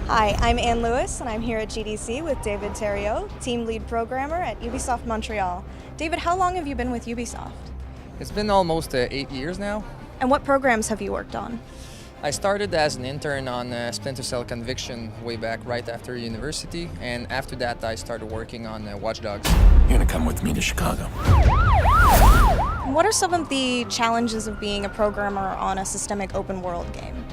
Hi, I'm Ann Lewis, and I'm here at GDC with David Therriault, Team Lead Programmer at Ubisoft Montreal. David, how long have you been with Ubisoft? It's been almost 8 years now. And what programs have you worked on? I started as an intern on Splinter Cell Conviction way back right after university, and after that I started working on Watch Dogs. You're gonna come with me to Chicago. And what are some of the challenges of being a programmer on a systemic open world game?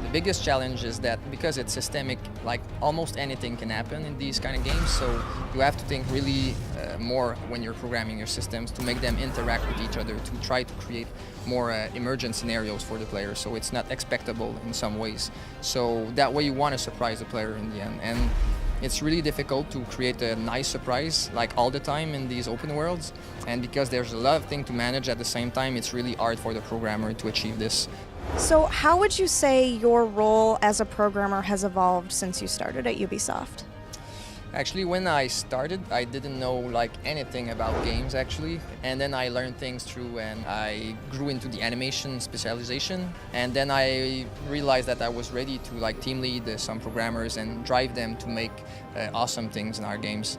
The biggest challenge is that because it's systemic, like almost anything can happen in these kind of games, so you have to think really more when you're programming your systems to make them interact with each other, to try to create more emergent scenarios for the player, so it's not expectable in some ways. So that way you want to surprise the player in the end. And it's really difficult to create a nice surprise like all the time in these open worlds, and because there's a lot of things to manage at the same time, it's really hard for the programmer to achieve this. So how would you say your role as a programmer has evolved since you started at Ubisoft? Actually, when I started, I didn't know like anything about games actually, and then I learned things through, and I grew into the animation specialization, and then I realized that I was ready to like team lead some programmers and drive them to make awesome things in our games.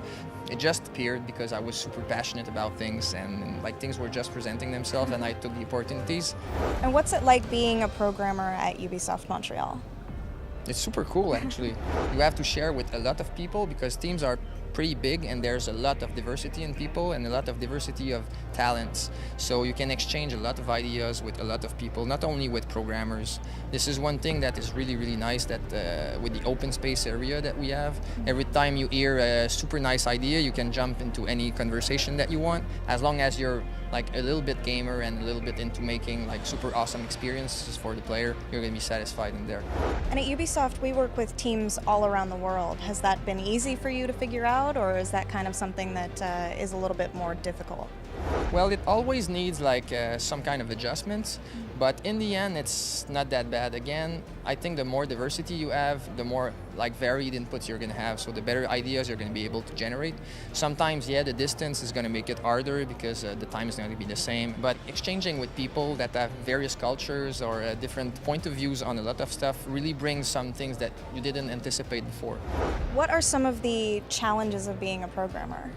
It just appeared because I was super passionate about things, and like things were just presenting themselves, and I took the opportunities. And what's it like being a programmer at Ubisoft Montreal? It's super cool actually. You have to share with a lot of people because teams are pretty big and there's a lot of diversity in people and a lot of diversity of talents. So you can exchange a lot of ideas with a lot of people, not only with programmers. This is one thing that is really, really nice, that with the open space area that we have, every time you hear a super nice idea, you can jump into any conversation that you want, as long as you're like a little bit gamer and a little bit into making like super awesome experiences for the player, you're going to be satisfied in there. And at Ubisoft, we work with teams all around the world. Has that been easy for you to figure out, or is that kind of something that is a little bit more difficult? Well, it always needs like some kind of adjustments, but in the end it's not that bad. Again, I think the more diversity you have, the more like varied inputs you're going to have, so the better ideas you're going to be able to generate. Sometimes, yeah, the distance is going to make it harder because the time is going to be the same, but exchanging with people that have various cultures or different point of views on a lot of stuff really brings some things that you didn't anticipate before. What are some of the challenges of being a programmer?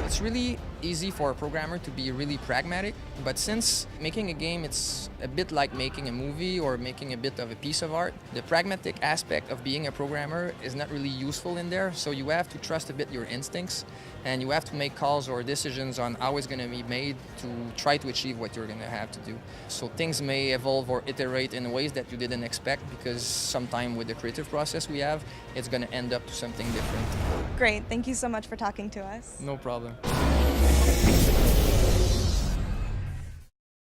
It's really easy for a programmer to be really pragmatic, but since making a game, it's a bit like making a movie or making a bit of a piece of art, the pragmatic aspect of being a programmer is not really useful in there, so you have to trust a bit your instincts, and you have to make calls or decisions on how it's going to be made to try to achieve what you're going to have to do. So things may evolve or iterate in ways that you didn't expect, because sometime with the creative process we have, it's going to end up to something different. Great, thank you so much for talking to us. No problem.